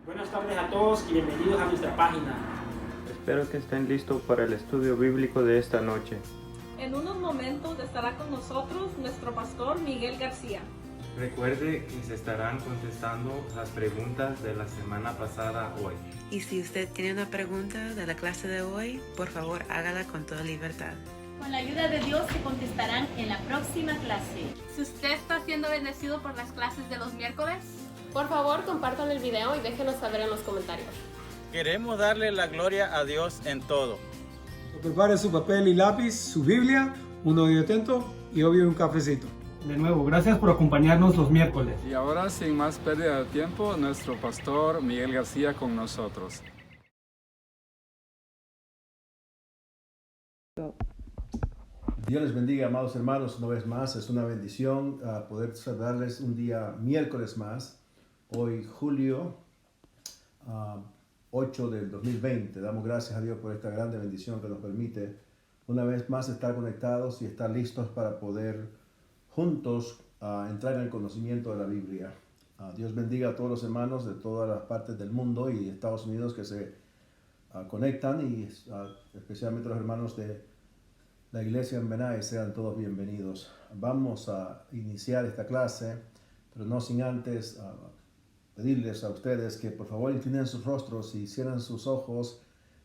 Buenas tardes a todos y bienvenidos a nuestra página. Espero que estén listos para el estudio bíblico de esta noche. En unos momentos estará con nosotros nuestro pastor Miguel García. Recuerde que se estarán contestando las preguntas de la semana pasada hoy. Y si usted tiene una pregunta de la clase de hoy, por favor hágala con toda libertad. Con la ayuda de Dios se contestarán en la próxima clase. Si usted está siendo bendecido por las clases de los miércoles, por favor compartan el video y déjenos saber en los comentarios. Queremos darle la gloria a Dios en todo. Prepare su papel y lápiz, su Biblia, un oído atento y obvio un cafecito. De nuevo, gracias por acompañarnos los miércoles. Y ahora, sin más pérdida de tiempo, nuestro pastor Miguel García con nosotros. Dios les bendiga, amados hermanos, una vez más. Es una bendición poder saludarles un día miércoles más. Hoy, julio 8 del 2020. Damos gracias a Dios por esta grande bendición que nos permite una vez más estar conectados y estar listos para poder juntos entrar en el conocimiento de la Biblia. Dios bendiga a todos los hermanos de todas las partes del mundo y de Estados Unidos que se conectan y especialmente los hermanos de la iglesia en Benay, sean todos bienvenidos. Vamos a iniciar esta clase, pero no sin antes pedirles a ustedes que por favor inclinen sus rostros y cierren sus ojos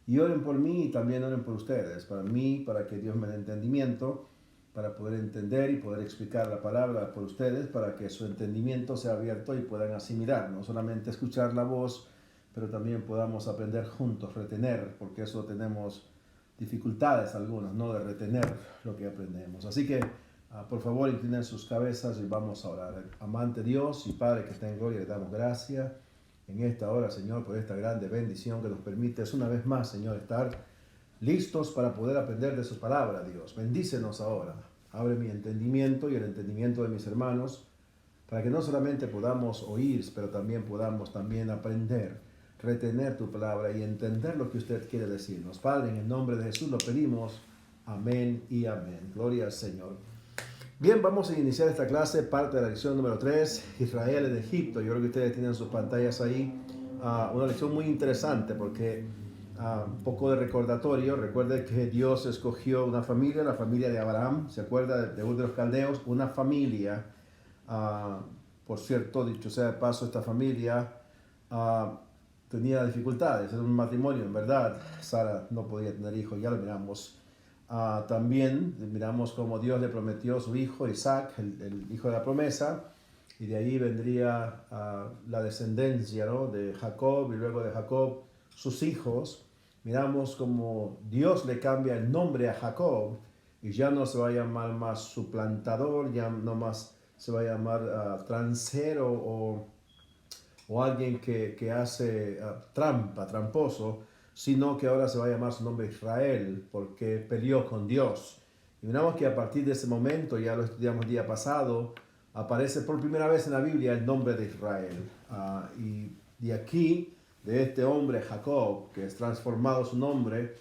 y oren por mí y también oren por ustedes, para mí, para que Dios me dé entendimiento, para poder entender y poder explicar la palabra por ustedes, para que su entendimiento sea abierto y puedan asimilar, no solamente escuchar la voz, pero también podamos aprender juntos, retener, porque eso tenemos dificultades algunas, ¿no? De retener lo que aprendemos. Así que, por favor, inclinen sus cabezas y vamos a orar. Amante Dios y Padre que está en gloria, le damos gracias en esta hora, Señor, por esta grande bendición que nos permite una vez más, Señor, estar listos para poder aprender de su palabra, Dios. Bendícenos ahora. Abre mi entendimiento y el entendimiento de mis hermanos, para que no solamente podamos oír, pero también podamos aprender, retener tu palabra y entender lo que usted quiere decirnos. Padre, en el nombre de Jesús lo pedimos. Amén y amén. Gloria al Señor. Bien, vamos a iniciar esta clase, parte de la lección número 3, Israel en Egipto. Yo creo que ustedes tienen sus pantallas ahí. Una lección muy interesante porque un poco de recordatorio. Recuerde que Dios escogió una familia, la familia de Abraham. ¿Se acuerda de Ur de los Caldeos? Una familia. Por cierto, dicho sea de paso, esta familia tenía dificultades, era un matrimonio, en verdad. Sara no podía tener hijos, ya lo miramos. También miramos cómo Dios le prometió a su hijo Isaac, el hijo de la promesa, y de ahí vendría la descendencia, ¿no? De Jacob, y luego de Jacob sus hijos. Miramos cómo Dios le cambia el nombre a Jacob, y ya no se va a llamar más suplantador, ya no más se va a llamar transero o alguien que hace tramposo, sino que ahora se va a llamar su nombre Israel, porque peleó con Dios. Y miramos que a partir de ese momento, ya lo estudiamos el día pasado, aparece por primera vez en la Biblia el nombre de Israel. Y de aquí, de este hombre Jacob, que es transformado su nombre,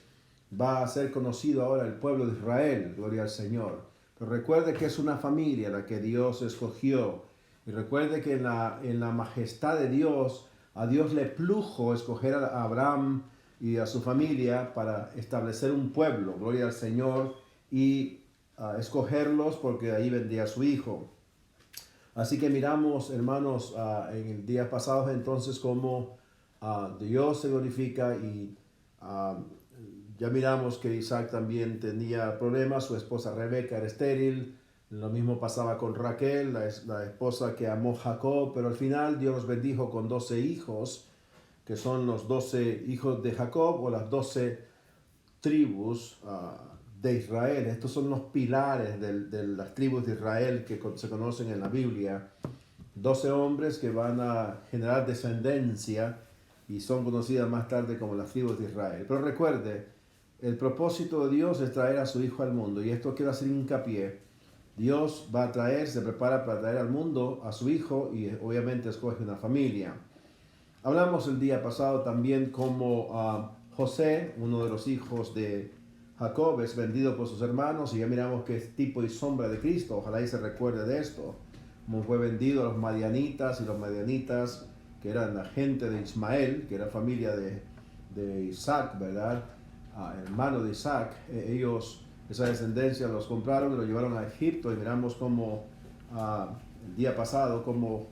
va a ser conocido ahora el pueblo de Israel, gloria al Señor. Pero recuerde que es una familia la que Dios escogió. Y recuerde que en la majestad de Dios, a Dios le plujo escoger a Abraham y a su familia para establecer un pueblo, gloria al Señor, y escogerlos porque de ahí vendría su hijo. Así que miramos, hermanos, en el día pasado entonces cómo Dios se glorifica y ya miramos que Isaac también tenía problemas, su esposa Rebeca era estéril. Lo mismo pasaba con Raquel, la esposa que amó Jacob, pero al final Dios los bendijo con 12 hijos, que son los 12 hijos de Jacob o las 12 tribus de Israel. Estos son los pilares de las tribus de Israel que se conocen en la Biblia. 12 hombres que van a generar descendencia y son conocidas más tarde como las tribus de Israel. Pero recuerde, el propósito de Dios es traer a su hijo al mundo, y esto quiero hacer hincapié. Dios va a traer, se prepara para traer al mundo a su hijo y obviamente escoge una familia. Hablamos el día pasado también como José, uno de los hijos de Jacob, es vendido por sus hermanos y ya miramos que es tipo y sombra de Cristo. Ojalá y se recuerde de esto. Como fue vendido a los madianitas y los madianitas que eran la gente de Ismael, que era familia de Isaac, ¿verdad? Hermano de Isaac. Ellos, esa descendencia, los compraron y lo llevaron a Egipto, y miramos como el día pasado, como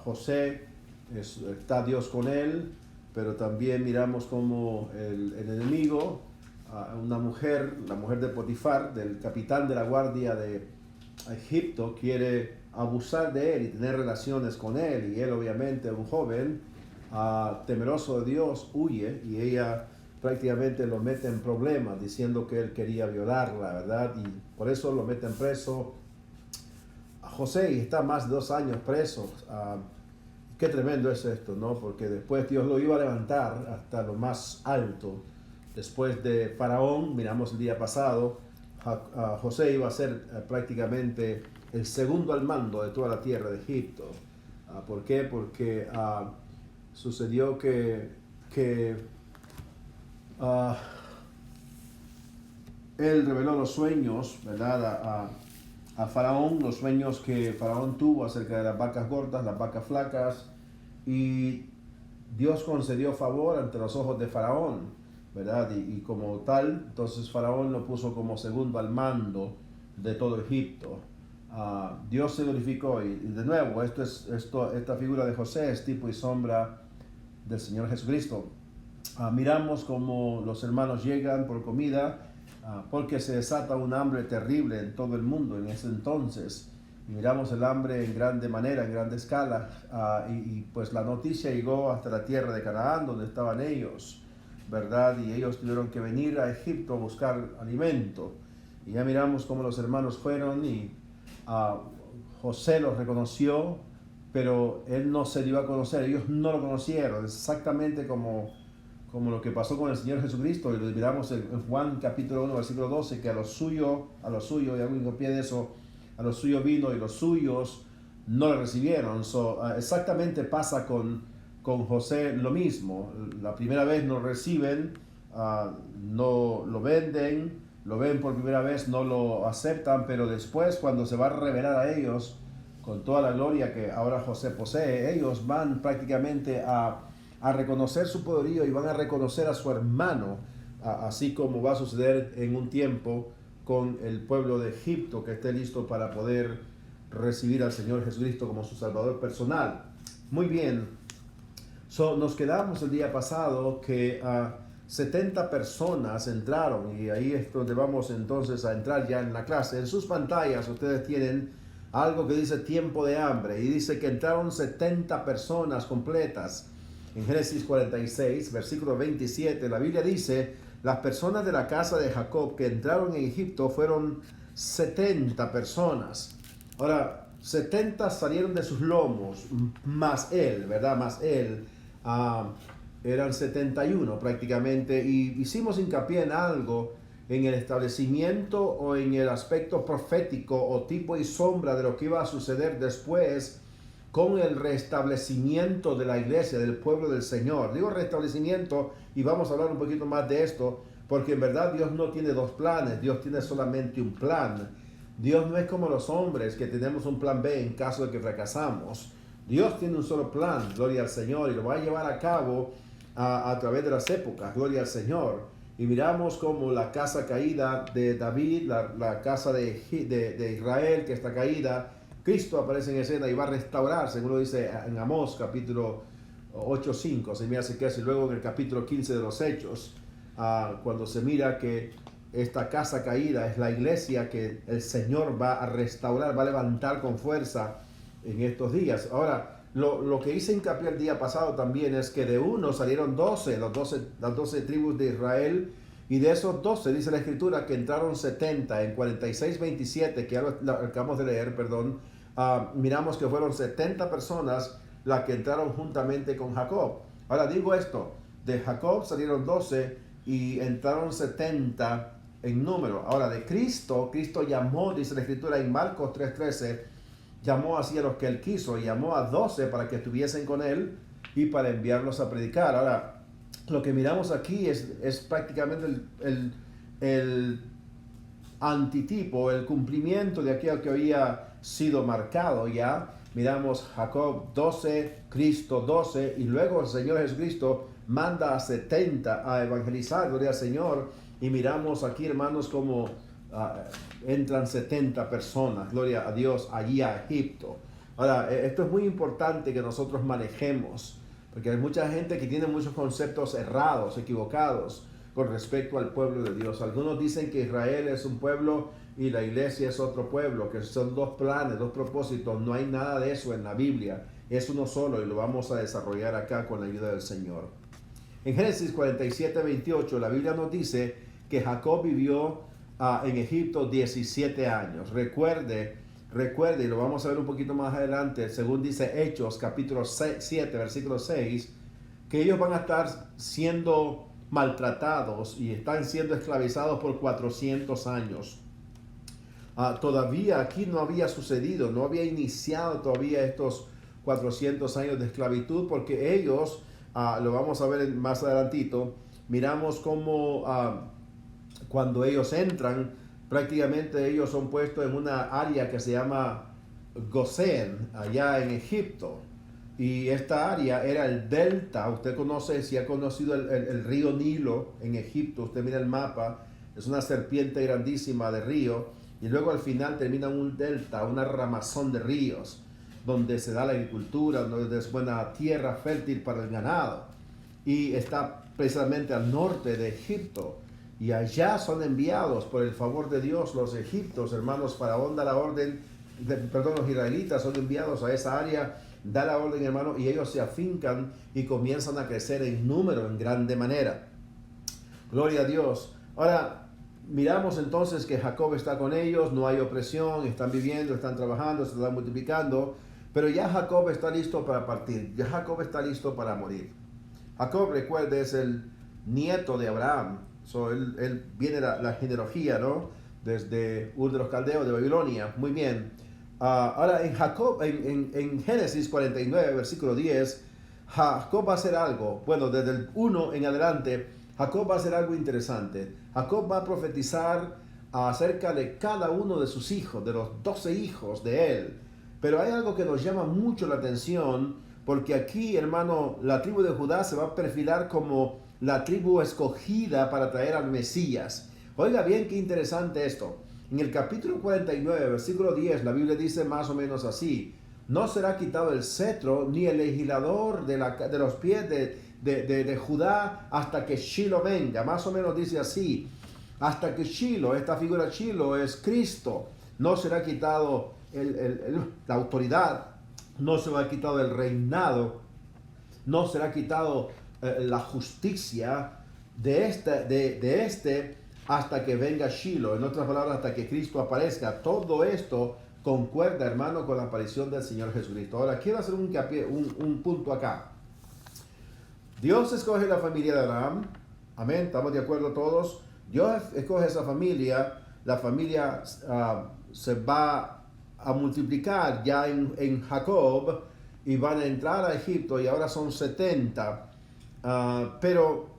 José, está Dios con él, pero también miramos como el enemigo, una mujer, la mujer de Potifar, del capitán de la guardia de Egipto, quiere abusar de él y tener relaciones con él, y él, obviamente un joven temeroso de Dios, huye, y ella prácticamente lo mete en problemas diciendo que él quería violarla, ¿verdad? Y por eso lo meten preso a José, y está más de 2 años preso. Qué tremendo es esto, ¿no? Porque después Dios lo iba a levantar hasta lo más alto. Después de Faraón, miramos el día pasado, José iba a ser prácticamente el segundo al mando de toda la tierra de Egipto. ¿Por qué? Porque sucedió que él reveló los sueños, ¿verdad? A Faraón, los sueños que Faraón tuvo acerca de las vacas gordas, las vacas flacas, y Dios concedió favor ante los ojos de Faraón, ¿verdad? Y como tal, entonces Faraón lo puso como segundo al mando de todo Egipto. Dios se glorificó, y de nuevo, esta figura de José es tipo y sombra del Señor Jesucristo. Miramos como los hermanos llegan por comida, porque se desata un hambre terrible en todo el mundo en ese entonces. Y miramos el hambre en grande manera, en grande escala, y pues la noticia llegó hasta la tierra de Canaán, donde estaban ellos, ¿verdad? Y ellos tuvieron que venir a Egipto a buscar alimento. Y ya miramos cómo los hermanos fueron, y José los reconoció, pero él no se dio a conocer, ellos no lo conocieron, exactamente como lo que pasó con el Señor Jesucristo. Y lo miramos en Juan capítulo 1, versículo 12, que a lo suyo, y algo hincapié de eso, a lo suyo vino y los suyos no le recibieron. Exactamente pasa con José lo mismo. La primera vez no reciben, no lo venden, lo ven por primera vez, no lo aceptan, pero después, cuando se va a revelar a ellos con toda la gloria que ahora José posee, ellos van prácticamente a reconocer su poderío y van a reconocer a su hermano, así como va a suceder en un tiempo con el pueblo de Egipto, que esté listo para poder recibir al Señor Jesucristo como su Salvador personal. Muy bien, nos quedamos el día pasado que 70 personas entraron, y ahí es donde vamos entonces a entrar ya en la clase. En sus pantallas ustedes tienen algo que dice tiempo de hambre, y dice que entraron 70 personas completas. En Génesis 46, versículo 27, la Biblia dice: las personas de la casa de Jacob que entraron en Egipto fueron 70 personas. Ahora, 70 salieron de sus lomos, más él, ¿verdad? Más él. Eran 71 prácticamente, y hicimos hincapié en algo, en el establecimiento o en el aspecto profético o tipo y sombra de lo que iba a suceder después con el restablecimiento de la iglesia, del pueblo del Señor. Digo restablecimiento, y vamos a hablar un poquito más de esto, porque en verdad Dios no tiene dos planes, Dios tiene solamente un plan. Dios no es como los hombres, que tenemos un plan B en caso de que fracasamos. Dios tiene un solo plan, gloria al Señor, y lo va a llevar a cabo a través de las épocas, gloria al Señor. Y miramos como la casa caída de David, la casa de Israel que está caída, Cristo aparece en escena y va a restaurar, según lo dice en Amós capítulo 8:5, se me hace que hace, luego en el capítulo 15 de los Hechos, cuando se mira que esta casa caída es la iglesia que el Señor va a restaurar, va a levantar con fuerza en estos días. Ahora, lo que hice hincapié el día pasado también es que de uno salieron 12, las 12 tribus de Israel, y de esos 12 dice la Escritura que entraron 70. En 46:27, que ya lo acabamos de leer, miramos que fueron 70 personas las que entraron juntamente con Jacob. Ahora digo esto, de Jacob salieron 12 y entraron 70 en número. Ahora de Cristo llamó, dice la Escritura en Marcos 3:13, llamó así a los que él quiso, y llamó a 12 para que estuviesen con él y para enviarlos a predicar. Ahora, lo que miramos aquí es prácticamente el antitipo, el cumplimiento de aquello que había sido marcado ya. Miramos Jacob 12, Cristo 12, y luego el Señor Jesucristo manda a 70 a evangelizar, gloria al Señor. Y miramos aquí, hermanos, como entran 70 personas, gloria a Dios, allí a Egipto. Ahora, esto es muy importante que nosotros manejemos, porque hay mucha gente que tiene muchos conceptos errados, equivocados, con respecto al pueblo de Dios. Algunos dicen que Israel es un pueblo y la iglesia es otro pueblo, que son dos planes, dos propósitos. No hay nada de eso en la Biblia, es uno solo y lo vamos a desarrollar acá con la ayuda del Señor. En Génesis 47, 28, la Biblia nos dice que Jacob vivió en Egipto 17 años. Recuerde, y lo vamos a ver un poquito más adelante, según dice Hechos, capítulo 7, versículo 6, que ellos van a estar siendo maltratados y están siendo esclavizados por 400 años. Todavía aquí no había sucedido, no había iniciado todavía estos 400 años de esclavitud, porque ellos, lo vamos a ver más adelantito, miramos cómo cuando ellos entran, prácticamente ellos son puestos en una área que se llama Gosén, allá en Egipto. Y esta área era el delta. Usted conoce, si ha conocido el río Nilo en Egipto, usted mira el mapa, es una serpiente grandísima de río, y luego al final termina un delta, una ramazón de ríos, donde se da la agricultura, donde es buena tierra fértil para el ganado. Y está precisamente al norte de Egipto. Y allá son enviados por el favor de Dios los egipcios, hermanos. Faraón da la orden, los israelitas son enviados a esa área, da la orden, hermano, y ellos se afincan y comienzan a crecer en número, en grande manera. Gloria a Dios. Ahora, miramos entonces que Jacob está con ellos, no hay opresión, están viviendo, están trabajando, se están multiplicando, pero ya Jacob está listo para partir, ya Jacob está listo para morir. Jacob, recuerde, es el nieto de Abraham. Él viene la genealogía, ¿no? Desde Ur de los Caldeos, de Babilonia. Muy bien. Ahora en Jacob, en Génesis 49, versículo 10, Jacob va a hacer algo. Bueno, desde el 1 en adelante, Jacob va a hacer algo interesante. Jacob va a profetizar acerca de cada uno de sus hijos, de los 12 hijos de él. Pero hay algo que nos llama mucho la atención, porque aquí, hermano, la tribu de Judá se va a perfilar como la tribu escogida para traer al Mesías. Oiga bien qué interesante esto. En el capítulo 49, versículo 10, la Biblia dice más o menos así: no será quitado el cetro ni el legislador de los pies de Judá hasta que Shiloh venga. Más o menos dice así: hasta que Shiloh, esta figura Shiloh es Cristo, no será quitado la autoridad, no se va a quitado el reinado, no será quitado la justicia de este hasta que venga Shiloh. En otras palabras, hasta que Cristo aparezca. Todo esto concuerda, hermano, con la aparición del Señor Jesucristo. Ahora, quiero hacer un punto acá. Dios escoge la familia de Abraham. Amén, ¿estamos de acuerdo todos? Dios escoge esa familia. La familia se va a multiplicar ya en Jacob y van a entrar a Egipto, y ahora son 70. Pero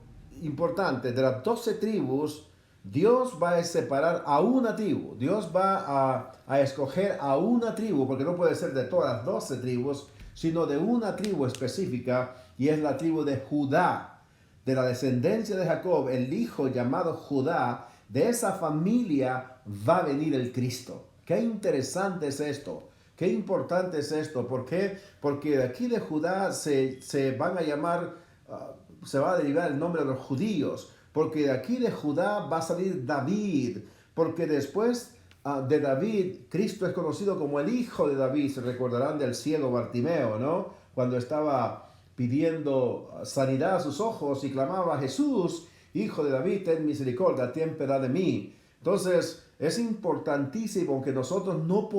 importante, de las 12 tribus, Dios va a separar a una tribu. Dios va a escoger a una tribu, porque no puede ser de todas las 12 tribus, sino de una tribu específica, y es la tribu de Judá. De la descendencia de Jacob, el hijo llamado Judá, de esa familia va a venir el Cristo. Qué interesante es esto. Qué importante es esto. ¿Por qué? Porque de aquí de Judá se van a llamar, se va a derivar el nombre de los judíos. Porque de aquí de Judá va a salir David. Porque después de David, Cristo es conocido como el hijo de David. Se recordarán del ciego Bartimeo, ¿no? Cuando estaba pidiendo sanidad a sus ojos y clamaba: Jesús, hijo de David, ten misericordia, ten piedad de mí. Entonces, es importantísimo que nosotros no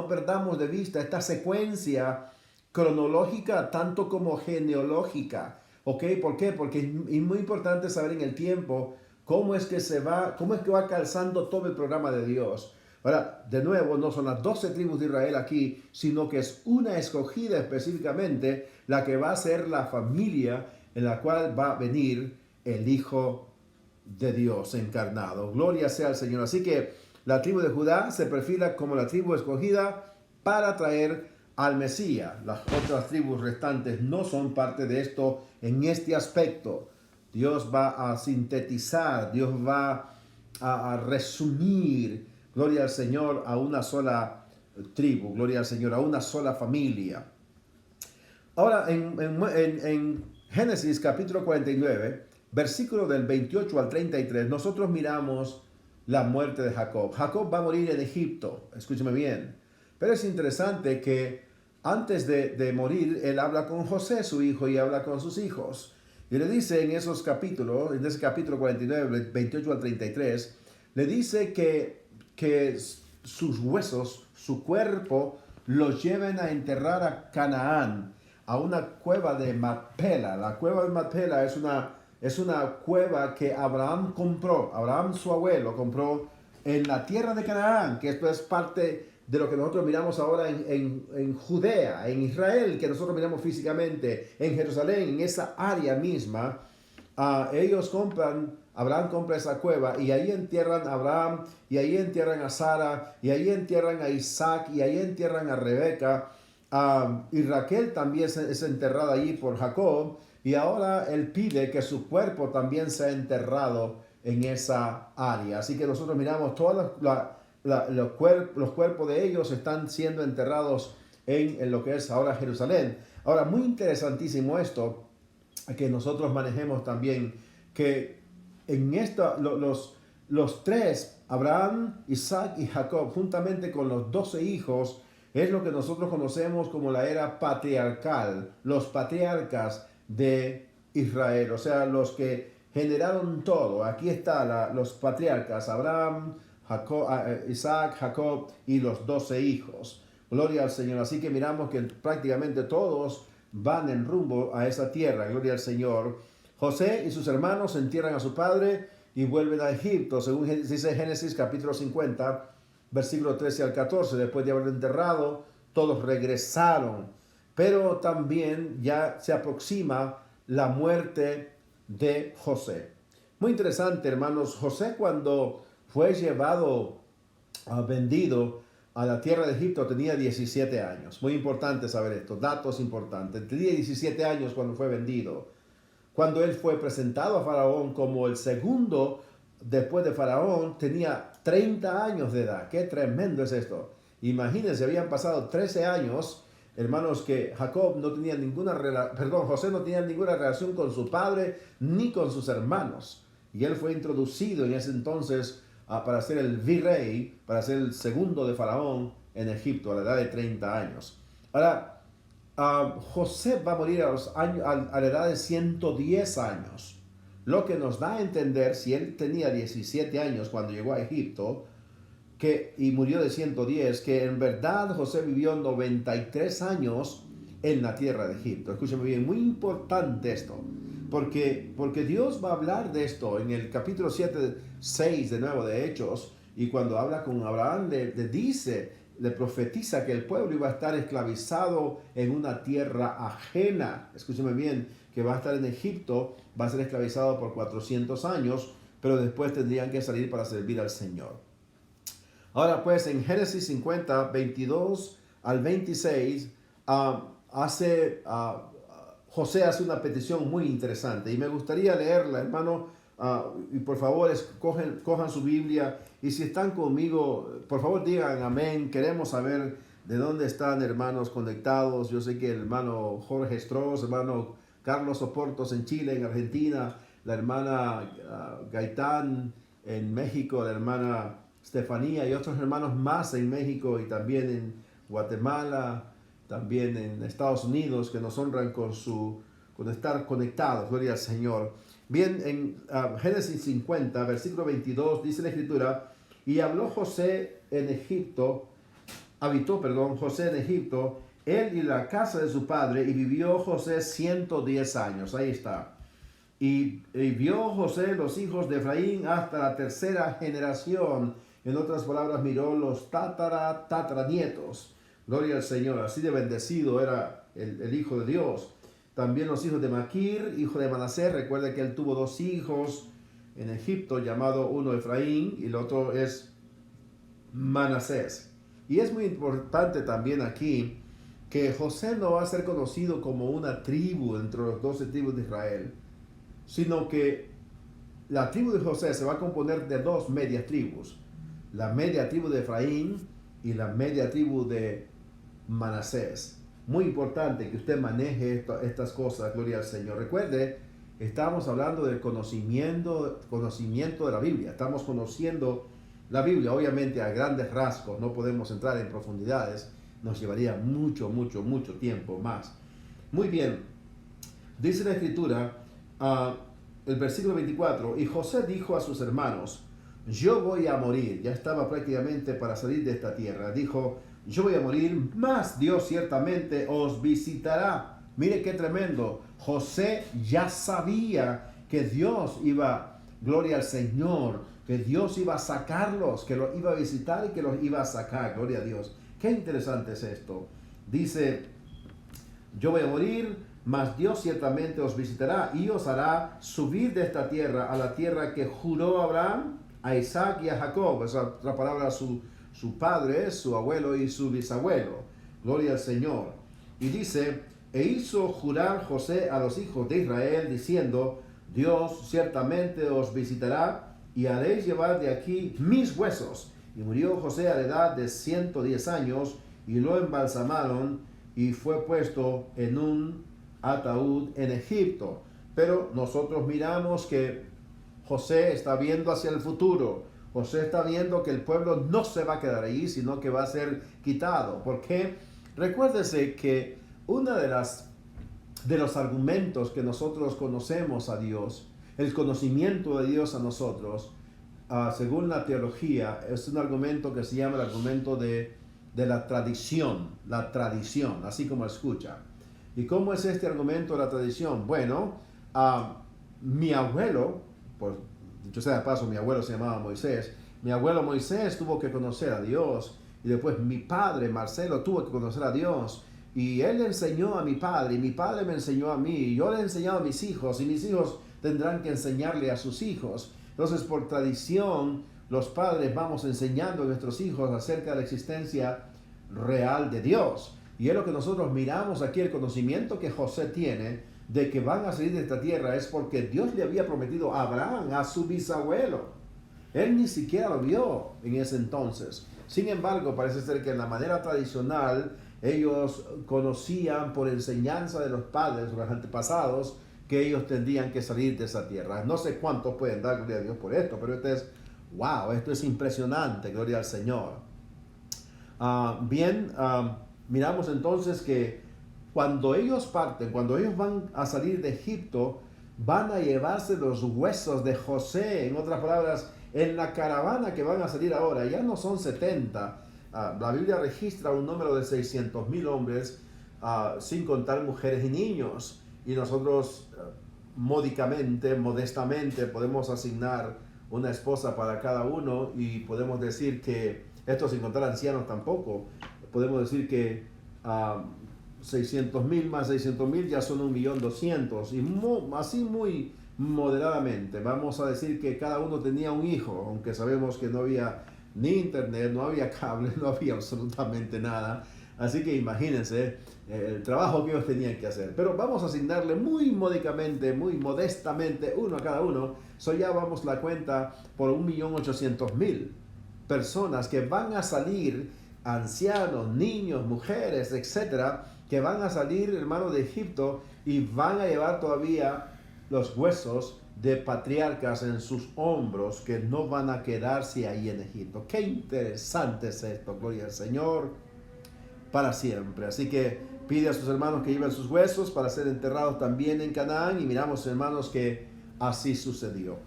perdamos de vista esta secuencia cronológica tanto como genealógica. ¿Ok? ¿Por qué? Porque es muy importante saber en el tiempo cómo es que va calzando todo el programa de Dios. Ahora, de nuevo, no son las 12 tribus de Israel aquí, sino que es una escogida específicamente la que va a ser la familia en la cual va a venir el Hijo de Dios encarnado. Gloria sea al Señor. Así que la tribu de Judá se perfila como la tribu escogida para traer al Mesías. Las otras tribus restantes no son parte de esto en este aspecto. Dios va a sintetizar, Dios va a resumir, gloria al Señor, a una sola tribu, gloria al Señor, a una sola familia. Ahora, en Génesis capítulo 49, versículo del 28 al 33, nosotros miramos la muerte de Jacob. Jacob va a morir en Egipto, escúcheme bien. Pero es interesante que antes de morir, él habla con José, su hijo, y habla con sus hijos. Y le dice en esos capítulos, en ese capítulo 49, 28 al 33, le dice que sus huesos, su cuerpo, los lleven a enterrar a Canaán, a una cueva de Macpela. La cueva de Macpela es una cueva que Abraham compró. Abraham, su abuelo, compró en la tierra de Canaán, que esto es parte de lo que nosotros miramos ahora en Judea, en Israel, que nosotros miramos físicamente, en Jerusalén, en esa área misma. Abraham compra esa cueva y ahí entierran a Abraham, y ahí entierran a Sara, y ahí entierran a Isaac, y ahí entierran a Rebeca. Y Raquel también es enterrada allí por Jacob, y ahora él pide que su cuerpo también sea enterrado en esa área. Así que nosotros miramos todos los cuerpos de ellos están siendo enterrados en lo que es ahora Jerusalén. Ahora, muy interesantísimo esto, que nosotros manejemos también, que en esto los tres, Abraham, Isaac y Jacob, juntamente con los 12 hijos, es lo que nosotros conocemos como la era patriarcal, los patriarcas de Israel, o sea, los que generaron todo. Aquí está los patriarcas, Abraham, Isaac, Jacob y los 12 hijos. Gloria al Señor. Así que miramos que prácticamente todos van en rumbo a esa tierra. Gloria al Señor. José y sus hermanos entierran a su padre y vuelven a Egipto, según dice Génesis capítulo 50, versículo 13 al 14. Después de haberlo enterrado, todos regresaron. Pero también ya se aproxima la muerte de José. Muy interesante, hermanos. José, cuando fue llevado, vendido a la tierra de Egipto, tenía 17 años. Muy importante saber esto, datos importantes. Tenía 17 años cuando fue vendido. Cuando él fue presentado a Faraón como el segundo después de Faraón, tenía 30 años de edad. Qué tremendo es esto. Imagínense, habían pasado 13 años, hermanos, que José no tenía ninguna relación con su padre ni con sus hermanos. Y él fue introducido en ese entonces para ser el virrey, para ser el segundo de Faraón en Egipto a la edad de 30 años. Ahora, José va a morir a la edad de 110 años, lo que nos da a entender, si él tenía 17 años cuando llegó a Egipto y murió de 110, que en verdad José vivió 93 años en la tierra de Egipto. Escúchame bien, muy importante esto. Porque Dios va a hablar de esto en el capítulo 6 de nuevo de Hechos, y cuando habla con Abraham le profetiza que el pueblo iba a estar esclavizado en una tierra ajena. Escúcheme bien, que va a estar en Egipto, va a ser esclavizado por 400 años, pero después tendrían que salir para servir al Señor. Ahora pues, en Génesis 50, 22 al 26, José hace una petición muy interesante y me gustaría leerla, hermano, y por favor cojan su Biblia, y si están conmigo, por favor digan amén. Queremos saber de dónde están, hermanos, conectados. Yo sé que el hermano Jorge Stross, hermano Carlos Oportos en Chile, en Argentina, la hermana Gaitán en México, la hermana Estefanía y otros hermanos más en México y también en Guatemala, también en Estados Unidos, que nos honran con estar conectados. Gloria al Señor. Bien, en Génesis 50, versículo 22, dice la Escritura: y habló José en Egipto, habitó José en Egipto, él y la casa de su padre, y vivió José 110 años. Ahí está. Y vio José los hijos de Efraín hasta la tercera generación. En otras palabras, miró los tataranietos. Gloria al Señor. Así de bendecido era el Hijo de Dios. También los hijos de Maquir, hijo de Manasés. Recuerda que él tuvo 2 hijos en Egipto, llamado uno Efraín y el otro es Manasés. Y es muy importante también aquí que José no va a ser conocido como una tribu entre los 12 tribus de Israel, sino que la tribu de José se va a componer de dos medias tribus, la media tribu de Efraín y la media tribu de Manasés. Muy importante que usted maneje estas cosas, gloria al Señor. Recuerde, estamos hablando del conocimiento de la Biblia, estamos conociendo la Biblia, obviamente a grandes rasgos, no podemos entrar en profundidades, nos llevaría mucho tiempo más. Muy bien, dice la Escritura, el versículo 24, y José dijo a sus hermanos, yo voy a morir, ya estaba prácticamente para salir de esta tierra, dijo, yo voy a morir, mas Dios ciertamente os visitará. Mire qué tremendo, José ya sabía que Dios iba, gloria al Señor, que Dios iba a sacarlos, que los iba a visitar y que los iba a sacar, gloria a Dios. Qué interesante es esto. Dice, yo voy a morir, mas Dios ciertamente os visitará y os hará subir de esta tierra a la tierra que juró a Abraham, a Isaac y a Jacob. Esa otra palabra, su padre, su abuelo y su bisabuelo. Gloria al Señor. Y dice, e hizo jurar José a los hijos de Israel, diciendo, Dios ciertamente os visitará y haréis llevar de aquí mis huesos. Y murió José a la edad de 110 años y lo embalsamaron y fue puesto en un ataúd en Egipto. Pero nosotros miramos que José está viendo hacia el futuro. José está viendo que el pueblo no se va a quedar ahí, sino que va a ser quitado. Porque recuérdese que uno de los argumentos que nosotros conocemos a Dios, el conocimiento de Dios a nosotros, según la teología, es un argumento que se llama el argumento de la tradición, así como escucha. ¿Y cómo es este argumento de la tradición? Bueno, mi abuelo, pues dicho sea de paso, mi abuelo se llamaba Moisés, mi abuelo Moisés tuvo que conocer a Dios, y después mi padre Marcelo tuvo que conocer a Dios, y él le enseñó a mi padre, y mi padre me enseñó a mí, y yo le he enseñado a mis hijos, y mis hijos tendrán que enseñarle a sus hijos. Entonces, por tradición, los padres vamos enseñando a nuestros hijos acerca de la existencia real de Dios. Y es lo que nosotros miramos aquí, el conocimiento que José tiene de que van a salir de esta tierra es porque Dios le había prometido a Abraham, a su bisabuelo. Él ni siquiera lo vio en ese entonces. Sin embargo, parece ser que en la manera tradicional, ellos conocían por enseñanza de los padres o los antepasados que ellos tendrían que salir de esa tierra. No sé cuántos pueden dar gloria a Dios por esto, pero esto es impresionante, gloria al Señor. Miramos entonces que cuando ellos parten, cuando ellos van a salir de Egipto, van a llevarse los huesos de José. En otras palabras, en la caravana que van a salir ahora, ya no son 70. La Biblia registra un número de 600,000 hombres, sin contar mujeres y niños. Y nosotros modestamente podemos asignar una esposa para cada uno y podemos decir que, esto sin contar ancianos tampoco, podemos decir que 600,000 más 600,000 ya son 1.200.000 y así muy moderadamente. Vamos a decir que cada uno tenía un hijo, aunque sabemos que no había ni internet, no había cable, no había absolutamente nada. Así que imagínense el trabajo que ellos tenían que hacer. Pero vamos a asignarle muy módicamente, muy modestamente, uno a cada uno. Ya vamos la cuenta por 1.800.000 personas que van a salir, ancianos, niños, mujeres, etcétera, que van a salir, hermano, de Egipto y van a llevar todavía los huesos de patriarcas en sus hombros que no van a quedarse ahí en Egipto. Qué interesante es esto, gloria al Señor, para siempre. Así que pide a sus hermanos que lleven sus huesos para ser enterrados también en Canaán, y miramos, hermanos, que así sucedió.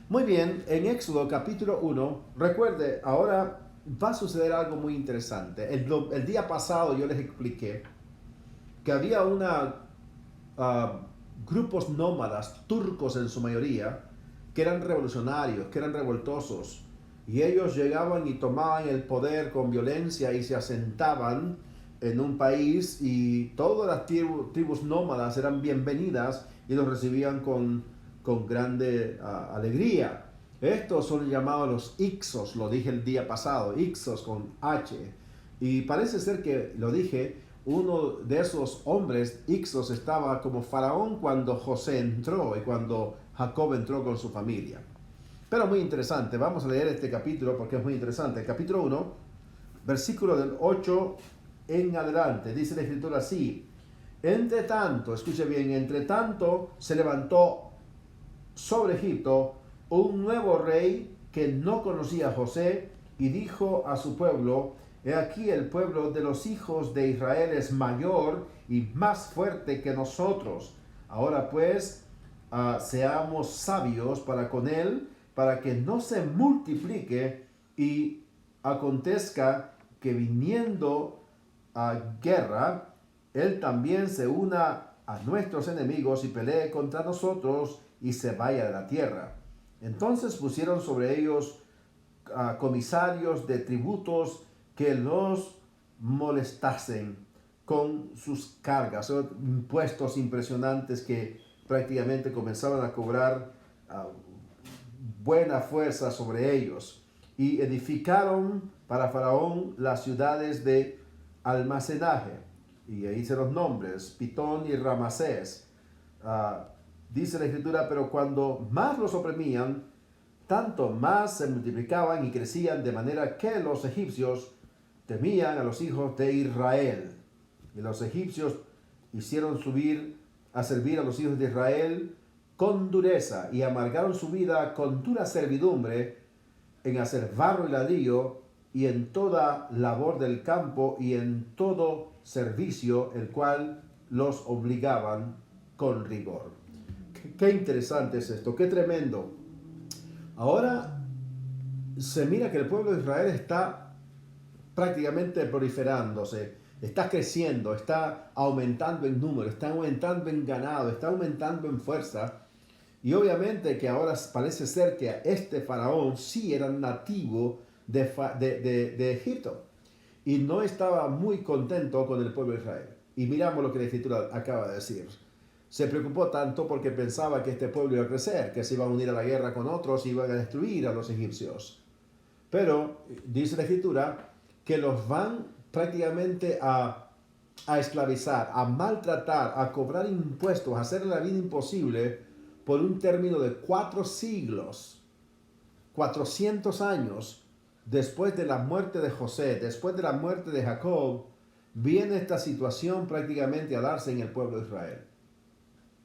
Muy bien, en Éxodo capítulo 1, recuerde, ahora va a suceder algo muy interesante. El día pasado yo les expliqué que había grupos nómadas, turcos en su mayoría, que eran revolucionarios, que eran revoltosos, y ellos llegaban y tomaban el poder con violencia y se asentaban en un país, y todas las tribus nómadas eran bienvenidas y los recibían con grande alegría. Estos son llamados los Ixos, lo dije el día pasado, Ixos con H. Y parece ser que, lo dije, uno de esos hombres, Ixos, estaba como faraón cuando José entró y cuando Jacob entró con su familia. Pero muy interesante, vamos a leer este capítulo porque es muy interesante. El capítulo 1, versículo del 8 en adelante, dice la escritura así: entre tanto, escuche bien, entre tanto se levantó sobre Egipto un nuevo rey que no conocía a José y dijo a su pueblo: he aquí el pueblo de los hijos de Israel es mayor y más fuerte que nosotros. Ahora pues, seamos sabios para con él, para que no se multiplique y acontezca que viniendo a guerra, él también se una a nuestros enemigos y pelee contra nosotros y se vaya de la tierra. Entonces pusieron sobre ellos comisarios de tributos que los molestasen con sus cargas, impuestos impresionantes que prácticamente comenzaban a cobrar buena fuerza sobre ellos. Y edificaron para Faraón las ciudades de almacenaje. Y ahí se los nombres, Pitón y Ramasés. Dice la escritura: pero cuando más los oprimían, tanto más se multiplicaban y crecían, de manera que los egipcios temían a los hijos de Israel. Y los egipcios hicieron subir a servir a los hijos de Israel con dureza y amargaron su vida con dura servidumbre en hacer barro y ladrillo y en toda labor del campo y en todo servicio, el cual los obligaban con rigor. Qué interesante es esto, qué tremendo. Ahora se mira que el pueblo de Israel está prácticamente proliferándose, está creciendo, está aumentando en número, está aumentando en ganado, está aumentando en fuerza. Y obviamente que ahora parece ser que este faraón sí era nativo de Egipto y no estaba muy contento con el pueblo de Israel. Y miramos lo que la escritura acaba de decir. Se preocupó tanto porque pensaba que este pueblo iba a crecer, que se iba a unir a la guerra con otros y iban a destruir a los egipcios. Pero dice la escritura que los van prácticamente a esclavizar, a maltratar, a cobrar impuestos, a hacer la vida imposible por un término de 4 siglos, 400 años después de la muerte de José, después de la muerte de Jacob, viene esta situación prácticamente a darse en el pueblo de Israel.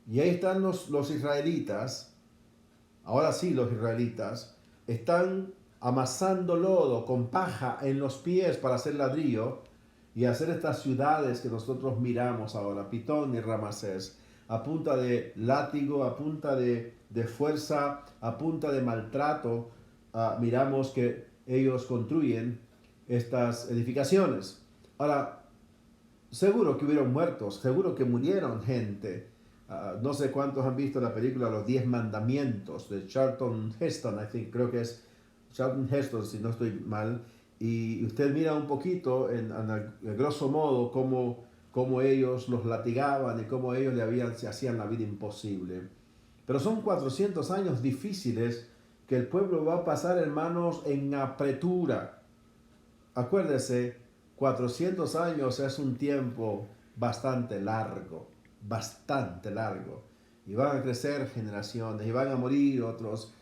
Y ahí están los israelitas, ahora sí los israelitas, están amasando lodo con paja en los pies para hacer ladrillo y hacer estas ciudades que nosotros miramos ahora, Pitón y Ramasés, a punta de látigo, a punta de fuerza, a punta de maltrato. Miramos que ellos construyen estas edificaciones. Ahora, seguro que hubieron muertos, seguro que murieron gente. No sé cuántos han visto la película Los 10 Mandamientos de Charlton Heston, creo que es Charlton Heston, si no estoy mal. Y usted mira un poquito, en grosso modo, cómo ellos los latigaban y cómo ellos se hacían la vida imposible. Pero son 400 años difíciles que el pueblo va a pasar, hermanos, en apretura. Acuérdese, 400 años es un tiempo bastante largo, y van a crecer generaciones y van a morir otros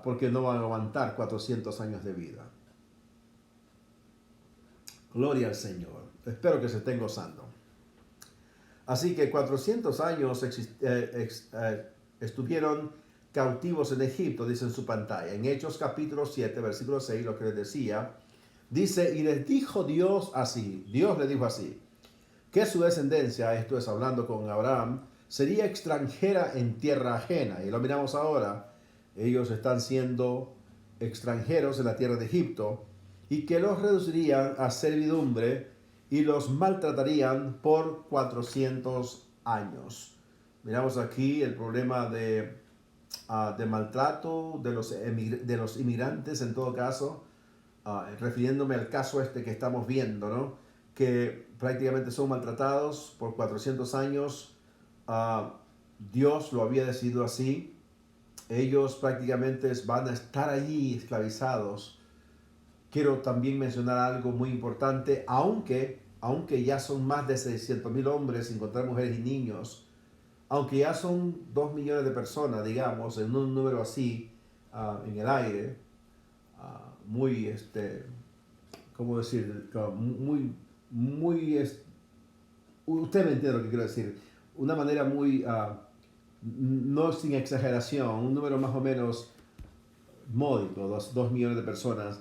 porque no van a aguantar 400 años de vida. Gloria al Señor. Espero que se estén gozando. Así que 400 años estuvieron cautivos en Egipto, dice en su pantalla. En Hechos capítulo 7, versículo 6, lo que les decía, dice: y les dijo Dios así, Dios le dijo así, que su descendencia, esto es hablando con Abraham, sería extranjera en tierra ajena. Y lo miramos ahora, ellos están siendo extranjeros en la tierra de Egipto, y que los reducirían a servidumbre y los maltratarían por 400 años. Miramos aquí el problema de maltrato de los inmigrantes, en todo caso, refiriéndome al caso este que estamos viendo, ¿no? Que prácticamente son maltratados por 400 años. Dios lo había decidido así. ellos prácticamente van a estar allí esclavizados. Quiero también mencionar algo muy importante, aunque ya son más de 600,000 hombres, sin contar mujeres y niños, aunque ya son 2 millones de personas, digamos, en un número así, en el aire, muy, ¿cómo decir? Usted me entiende lo que quiero decir, una manera muy, no sin exageración, un número más o menos módico, 2 millones de personas.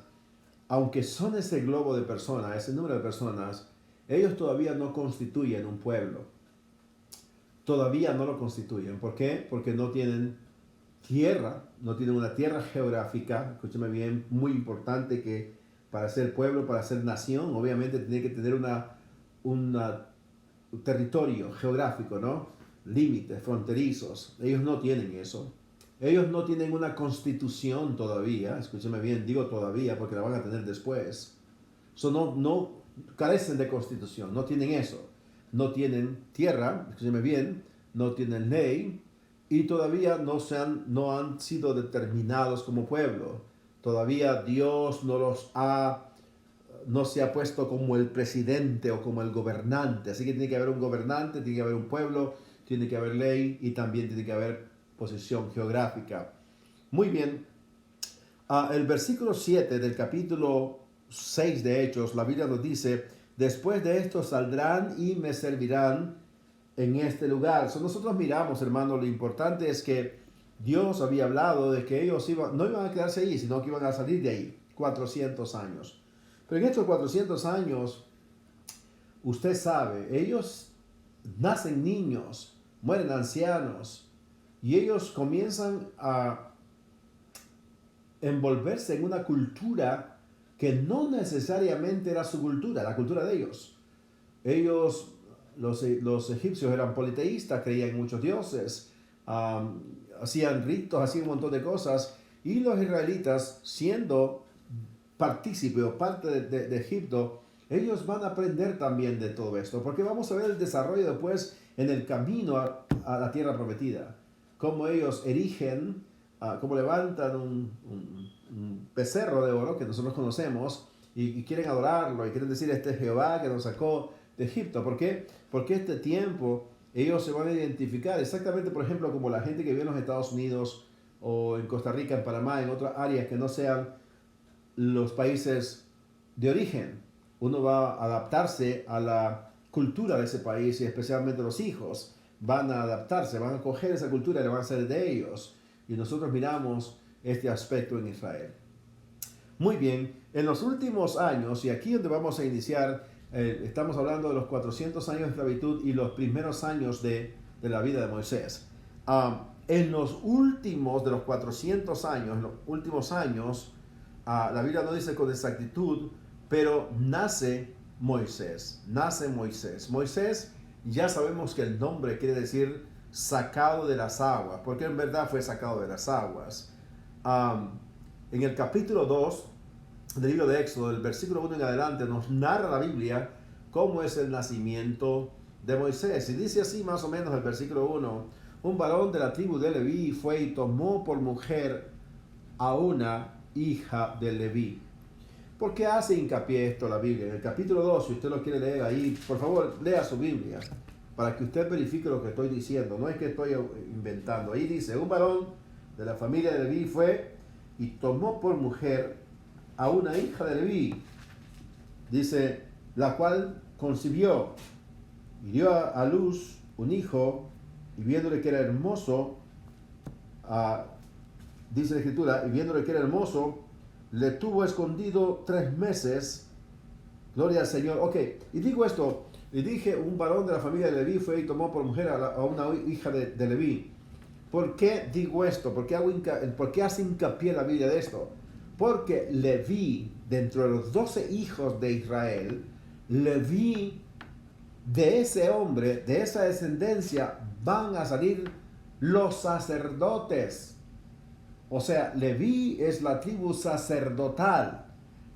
Aunque son ese globo de personas, ese número de personas, ellos todavía no constituyen un pueblo. Todavía no lo constituyen. ¿Por qué? Porque no tienen tierra, no tienen una tierra geográfica. Escúcheme bien, muy importante que para ser pueblo, para ser nación, obviamente tiene que tener un territorio geográfico, ¿no? Límites fronterizos. Ellos no tienen eso. Ellos no tienen una constitución todavía, escúcheme bien, digo todavía porque la van a tener después. No carecen de constitución, no tienen eso. No tienen tierra, escúcheme bien, no tienen ley y todavía no han sido determinados como pueblo. Todavía Dios no se ha puesto como el presidente o como el gobernante. Así que tiene que haber un gobernante, tiene que haber un pueblo, tiene que haber ley y también tiene que haber posición geográfica. Muy bien. El versículo 7 del capítulo 6 de Hechos, la Biblia nos dice, después de esto saldrán y me servirán en este lugar. Nosotros miramos, hermano, lo importante es que Dios había hablado de que ellos no iban a quedarse ahí, sino que iban a salir de ahí 400 años. Pero en estos 400 años, usted sabe, ellos nacen niños, mueren ancianos, y ellos comienzan a envolverse en una cultura que no necesariamente era su cultura, la cultura de ellos. Ellos, los egipcios eran politeístas, creían en muchos dioses, hacían ritos, hacían un montón de cosas, y los israelitas, siendo partícipe o parte de Egipto, ellos van a aprender también de todo esto, porque vamos a ver el desarrollo después en el camino a la tierra prometida. Cómo ellos erigen, cómo levantan un becerro de oro que nosotros conocemos y quieren adorarlo y quieren decir, este es Jehová que nos sacó de Egipto. ¿Por qué? Porque este tiempo ellos se van a identificar exactamente, por ejemplo, como la gente que vive en los Estados Unidos o en Costa Rica, en Panamá, en otras áreas que no sean los países de origen. Uno va a adaptarse a la cultura de ese país y especialmente los hijos van a adaptarse, van a coger esa cultura y la van a hacer de ellos. Y nosotros miramos este aspecto en Israel. Muy bien, en los últimos años, y aquí donde vamos a iniciar, estamos hablando de los 400 años de esclavitud y los primeros años de la vida de Moisés. En los últimos de los 400 años, en los últimos años, la Biblia no dice con exactitud, pero nace Moisés. Moisés, ya sabemos que el nombre quiere decir sacado de las aguas, porque en verdad fue sacado de las aguas. En el capítulo 2 del libro de Éxodo, del versículo 1 en adelante, nos narra la Biblia cómo es el nacimiento de Moisés. Y dice así más o menos el versículo 1, un varón de la tribu de Leví fue y tomó por mujer a una hija de Leví. ¿Por qué hace hincapié esto la Biblia? En el capítulo 2, si usted lo quiere leer ahí, por favor, lea su Biblia, para que usted verifique lo que estoy diciendo. No es que estoy inventando. Ahí dice, un varón de la familia de Leví fue y tomó por mujer a una hija de Leví. Dice, la cual concibió y dio a luz un hijo, y viéndole que era hermoso, dice la Escritura, y viéndole que era hermoso, le tuvo escondido 3 meses. Gloria al Señor. Ok, y digo esto, y dije, un varón de la familia de Leví fue y tomó por mujer a una hija de Leví. ¿Por qué digo esto? ¿Por qué hace hincapié la Biblia de esto? Porque Leví, dentro de los 12 hijos de Israel, Leví, de ese hombre, de esa descendencia, van a salir los sacerdotes. O sea, Leví es la tribu sacerdotal.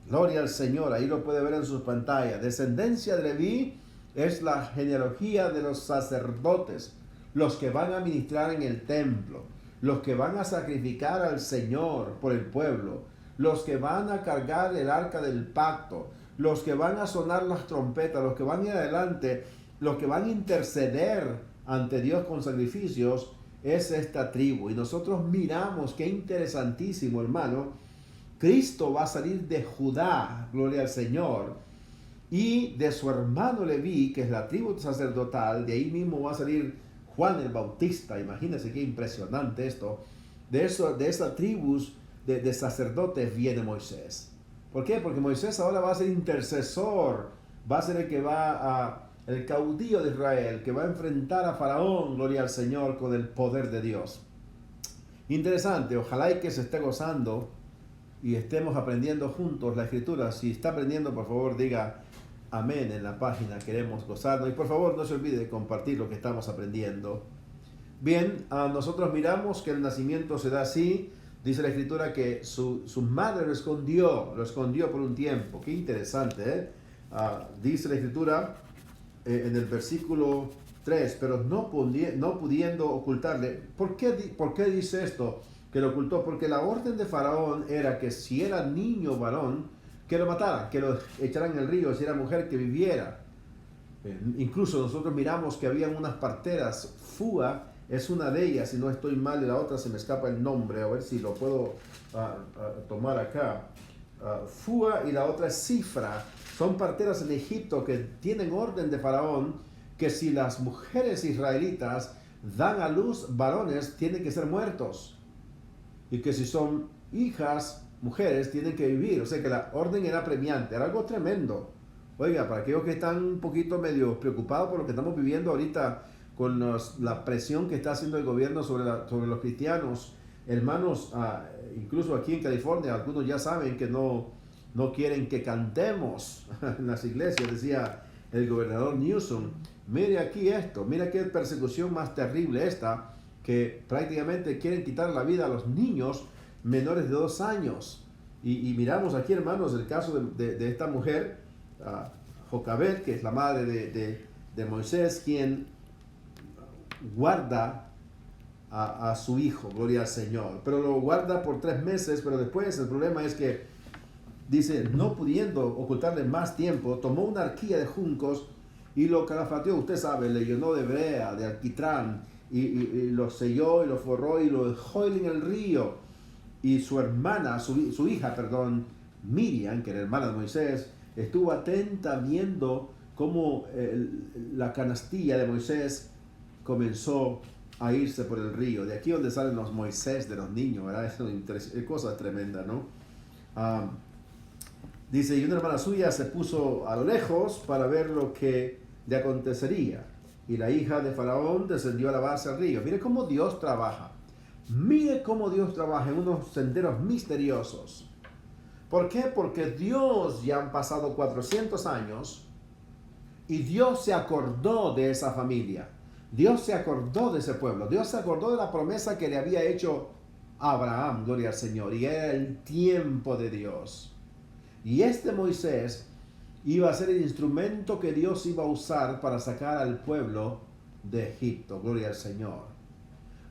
Gloria al Señor, ahí lo puede ver en sus pantallas. Descendencia de Leví es la genealogía de los sacerdotes, los que van a ministrar en el templo, los que van a sacrificar al Señor por el pueblo, los que van a cargar el arca del pacto, los que van a sonar las trompetas, los que van a ir adelante, los que van a interceder ante Dios con sacrificios, es esta tribu. Y nosotros miramos, qué interesantísimo, hermano, Cristo va a salir de Judá, gloria al Señor, y de su hermano Leví, que es la tribu sacerdotal, de ahí mismo va a salir Juan el Bautista. Imagínense qué impresionante esto. De esa tribus de sacerdotes viene Moisés. ¿Por qué? Porque Moisés ahora va a ser intercesor, va a ser el caudillo de Israel, que va a enfrentar a Faraón, gloria al Señor, con el poder de Dios. Interesante, ojalá y que se esté gozando y estemos aprendiendo juntos la Escritura. Si está aprendiendo, por favor, diga amén en la página, queremos gozarnos. Y por favor, no se olvide de compartir lo que estamos aprendiendo. Bien, nosotros miramos que el nacimiento se da así. Dice la Escritura que su madre lo escondió por un tiempo. Qué interesante, ¿eh? Dice la Escritura en el versículo 3, pero no pudiendo ocultarle. ¿Por qué dice esto? Que lo ocultó, porque la orden de Faraón era que si era niño o varón, que lo mataran, que lo echaran en el río, si era mujer, que viviera. Incluso nosotros miramos que habían unas parteras. Fúa es una de ellas, si no estoy mal, y la otra se me escapa el nombre, a ver si lo puedo tomar acá. Fúa y la otra es Cifra. Son parteras en Egipto que tienen orden de Faraón que si las mujeres israelitas dan a luz varones, tienen que ser muertos. Y que si son hijas, mujeres, tienen que vivir. O sea que la orden era premiante, era algo tremendo. Oiga, para aquellos que están un poquito medio preocupados por lo que estamos viviendo ahorita con la presión que está haciendo el gobierno sobre los cristianos, hermanos, incluso aquí en California, algunos ya saben que no quieren que cantemos en las iglesias, decía el gobernador Newsom. Mire aquí esto, mira qué persecución más terrible esta, que prácticamente quieren quitar la vida a los niños menores de 2 años. Y miramos aquí, hermanos, el caso de esta mujer, Jocabed, que es la madre de Moisés, quien guarda a su hijo, gloria al Señor. Pero lo guarda por 3 meses, pero después el problema es que, dice, no pudiendo ocultarle más tiempo, tomó una arquilla de juncos y lo calafateó, usted sabe, le llenó de brea, de alquitrán, y lo selló y lo forró y lo dejó en el río. Y su hermana, su hija, Miriam, que era hermana de Moisés, estuvo atenta viendo cómo la canastilla de Moisés comenzó a irse por el río. De aquí donde salen los Moisés de los niños, ¿verdad? Es cosa tremenda, ¿no? Dice, y una hermana suya se puso a lo lejos para ver lo que le acontecería. Y la hija de Faraón descendió a lavarse al río. Mire cómo Dios trabaja. Mire cómo Dios trabaja en unos senderos misteriosos. ¿Por qué? Porque Dios, ya han pasado 400 años y Dios se acordó de esa familia. Dios se acordó de ese pueblo. Dios se acordó de la promesa que le había hecho a Abraham, gloria al Señor. Y era el tiempo de Dios. Y este Moisés iba a ser el instrumento que Dios iba a usar para sacar al pueblo de Egipto, gloria al Señor.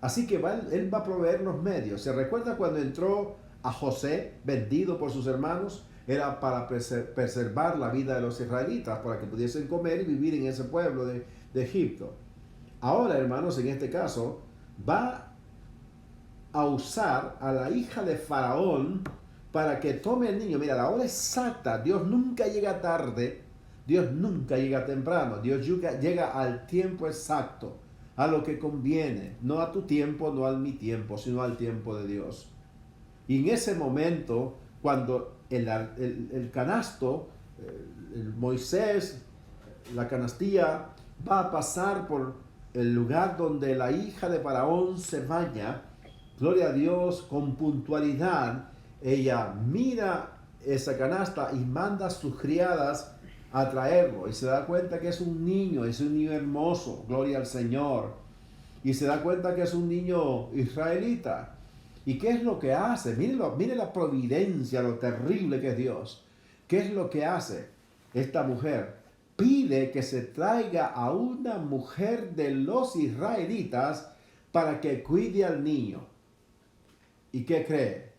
Así que él va a proveer los medios. ¿Se recuerda cuando entró a José, vendido por sus hermanos? Era para preservar la vida de los israelitas, para que pudiesen comer y vivir en ese pueblo de Egipto. Ahora, hermanos, en este caso, va a usar a la hija de Faraón para que tome el niño. Mira, la hora exacta. Dios nunca llega tarde, Dios nunca llega temprano. Dios llega al tiempo exacto, a lo que conviene, no a tu tiempo, no a mi tiempo, sino al tiempo de Dios. Y en ese momento, cuando el canasto, el Moisés, la canastilla, va a pasar por el lugar donde la hija de Faraón se baña, gloria a Dios, con puntualidad, ella mira esa canasta y manda a sus criadas a traerlo. Y se da cuenta que es un niño hermoso, gloria al Señor. Y se da cuenta que es un niño israelita. ¿Y qué es lo que hace? Mire la providencia, lo terrible que es Dios. ¿Qué es lo que hace esta mujer? Pide que se traiga a una mujer de los israelitas para que cuide al niño. ¿Y qué cree?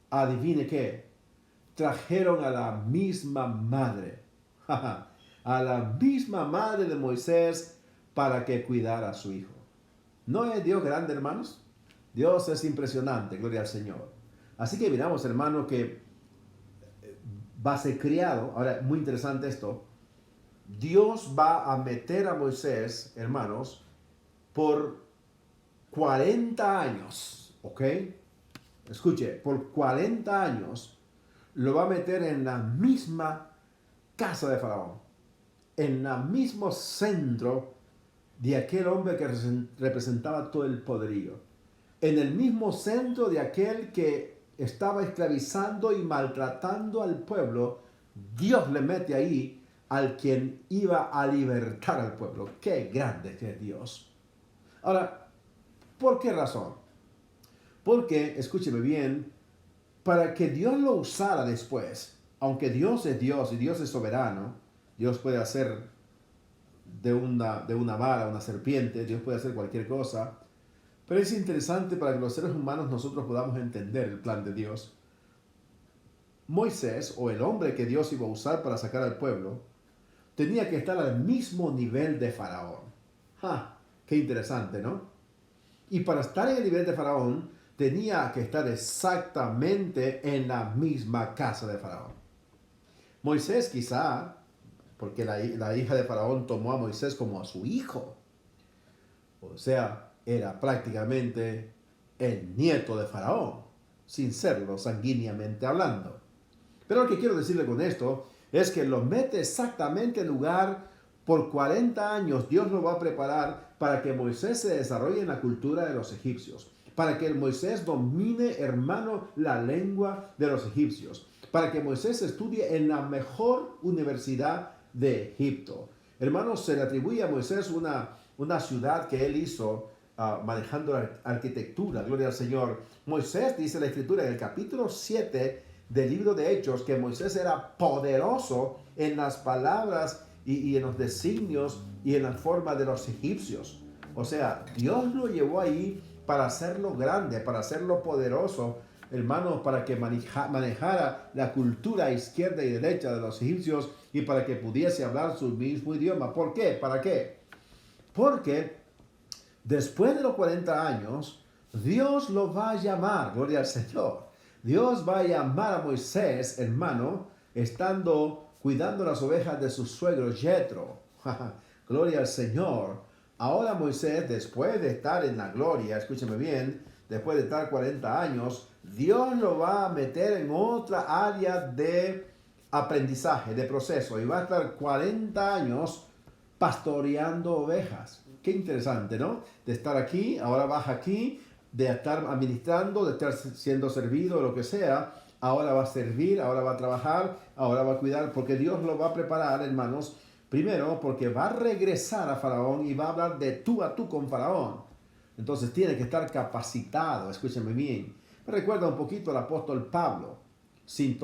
Adivine qué. Trajeron a la misma madre. A la misma madre de Moisés para que cuidara a su hijo. ¿No es Dios grande, hermanos? Dios es impresionante, gloria al Señor. Así que miramos, hermano, que va a ser criado. Ahora, muy interesante esto. Dios va a meter a Moisés, hermanos, por 40 años, ¿ok? Escuche, por 40 años lo va a meter en la misma casa de Faraón, en el mismo centro de aquel hombre que representaba todo el poderío, en el mismo centro de aquel que estaba esclavizando y maltratando al pueblo. Dios le mete ahí al quien iba a libertar al pueblo. ¡Qué grande que es Dios! Ahora, ¿por qué razón? Porque, escúcheme bien, para que Dios lo usara después, aunque Dios es Dios y Dios es soberano, Dios puede hacer de una vara una serpiente, Dios puede hacer cualquier cosa, pero es interesante para que los seres humanos nosotros podamos entender el plan de Dios. Moisés, o el hombre que Dios iba a usar para sacar al pueblo, tenía que estar al mismo nivel de Faraón. ¡Qué interesante!, ¿no? Y para estar en el nivel de Faraón, tenía que estar exactamente en la misma casa de Faraón. Moisés quizá, porque la hija de Faraón tomó a Moisés como a su hijo. O sea, era prácticamente el nieto de Faraón, sin serlo sanguíneamente hablando. Pero lo que quiero decirle con esto es que lo mete exactamente en lugar por 40 años. Dios lo va a preparar para que Moisés se desarrolle en la cultura de los egipcios, para que Moisés domine, hermano, la lengua de los egipcios, para que Moisés estudie en la mejor universidad de Egipto. Hermanos, se le atribuye a Moisés una ciudad que él hizo manejando la arquitectura. Gloria al Señor. Moisés, dice la Escritura en el capítulo 7 del libro de Hechos, que Moisés era poderoso en las palabras y en los designios y en la forma de los egipcios. O sea, Dios lo llevó ahí para hacerlo grande, para hacerlo poderoso, hermanos, para que manejara la cultura izquierda y derecha de los egipcios y para que pudiese hablar su mismo idioma. ¿Por qué? ¿Para qué? Porque después de los 40 años, Dios lo va a llamar, gloria al Señor. Dios va a llamar a Moisés, hermano, estando cuidando las ovejas de su suegro Jetro. Gloria al Señor. Ahora Moisés, después de estar en la gloria, escúcheme bien, después de estar 40 años, Dios lo va a meter en otra área de aprendizaje, de proceso, y va a estar 40 años pastoreando ovejas. Qué interesante, ¿no? De estar aquí, ahora baja aquí, de estar administrando, de estar siendo servido, lo que sea, ahora va a servir, ahora va a trabajar, ahora va a cuidar, porque Dios lo va a preparar, hermanos. Primero, porque va a regresar a Faraón y va a hablar de tú a tú con Faraón. Entonces tiene que estar capacitado, escúcheme bien. Me recuerda un poquito al apóstol Pablo, sin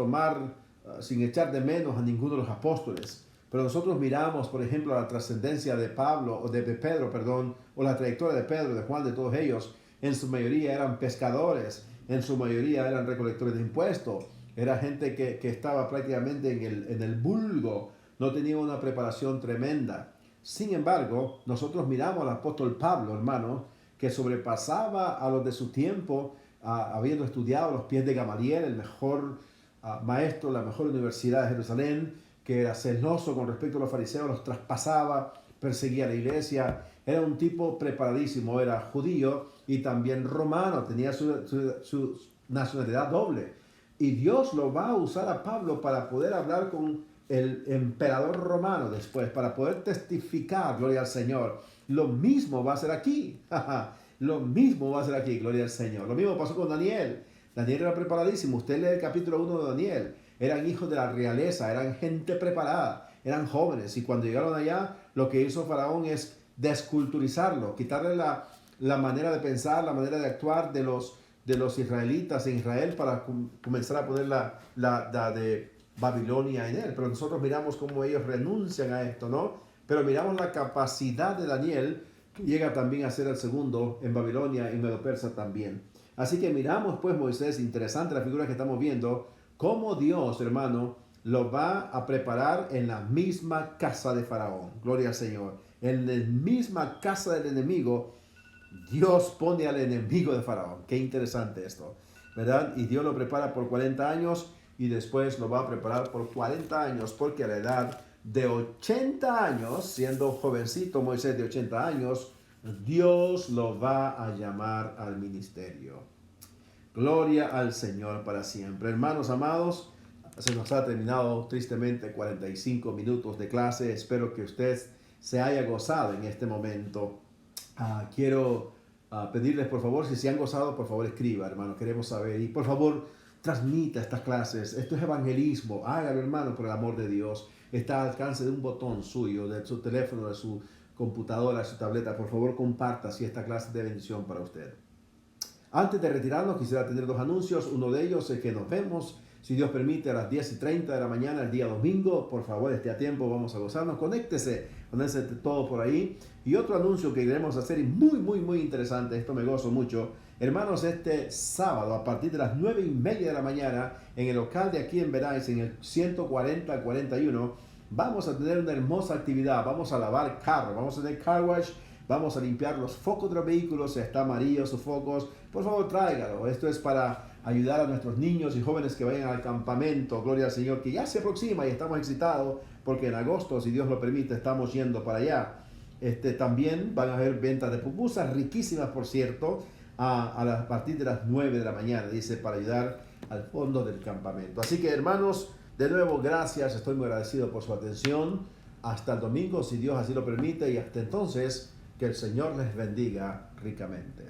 echar de menos a ninguno de los apóstoles. Pero nosotros miramos, por ejemplo, la trascendencia de Pablo, o de Pedro, perdón, o la trayectoria de Pedro, de Juan, de todos ellos. En su mayoría eran pescadores, en su mayoría eran recolectores de impuestos. Era gente que estaba prácticamente en el vulgo, no tenía una preparación tremenda. Sin embargo, nosotros miramos al apóstol Pablo, hermano, que sobrepasaba a los de su tiempo, habiendo estudiado a los pies de Gamaliel, el mejor maestro, la mejor universidad de Jerusalén, que era celoso con respecto a los fariseos, los traspasaba, perseguía a la iglesia. Era un tipo preparadísimo, era judío y también romano, tenía su nacionalidad doble. Y Dios lo va a usar a Pablo para poder hablar con el emperador romano después, para poder testificar, gloria al Señor. Lo mismo va a ser aquí. Lo mismo va a ser aquí, gloria al Señor. Lo mismo pasó con Daniel. Daniel era preparadísimo. Usted lee el capítulo 1 de Daniel. Eran hijos de la realeza, eran gente preparada, eran jóvenes. Y cuando llegaron allá, lo que hizo Faraón es desculturizarlo, quitarle la manera de pensar, la manera de actuar de los israelitas en Israel para comenzar a poner la de Babilonia en él. Pero nosotros miramos cómo ellos renuncian a esto, ¿no? Pero miramos la capacidad de Daniel, que llega también a ser el segundo en Babilonia y Medo Persa también. Así que miramos pues Moisés, interesante la figura que estamos viendo, cómo Dios, hermano, lo va a preparar en la misma casa de Faraón. Gloria al Señor. En la misma casa del enemigo, Dios pone al enemigo de Faraón. Qué interesante esto, ¿verdad? Y Dios lo prepara por 40 años y después lo va a preparar por 40 años, porque a la edad de 80 años, siendo jovencito Moisés de 80 años, Dios lo va a llamar al ministerio. Gloria al Señor para siempre. Hermanos amados, se nos ha terminado tristemente 45 minutos de clase. Espero que usted se haya gozado en este momento. Quiero pedirles, por favor, si se han gozado, por favor escriba, hermano. Queremos saber. Y por favor, transmita estas clases. Esto es evangelismo. Hágalo, hermano, por el amor de Dios. Está al alcance de un botón suyo, de su teléfono, de su computadora, de su tableta. Por favor, comparta si esta clase es de bendición para usted. Antes de retirarnos, quisiera tener dos anuncios. Uno de ellos es que nos vemos, si Dios permite, a las 10:30 de la mañana, el día domingo. Por favor, esté a tiempo, vamos a gozarnos. Conéctese todo por ahí. Y otro anuncio que queremos hacer, y muy interesante, esto me gozo mucho. Hermanos, este sábado, a partir de las 9:30 de la mañana, en el local de aquí en Verais, en el 140-41, vamos a tener una hermosa actividad. Vamos a lavar carros, vamos a tener car wash, vamos a limpiar los focos de los vehículos. Si está amarillo sus focos, por favor tráigalo. Esto es para ayudar a nuestros niños y jóvenes que vayan al campamento, gloria al Señor, que ya se aproxima y estamos excitados porque en agosto, si Dios lo permite, estamos yendo para allá. También van a haber ventas de pupusas riquísimas, por cierto, a partir de las 9 de la mañana, dice, para ayudar al fondo del campamento. Así que, hermanos, de nuevo, gracias, estoy muy agradecido por su atención. Hasta el domingo, si Dios así lo permite, y hasta entonces, que el Señor les bendiga ricamente.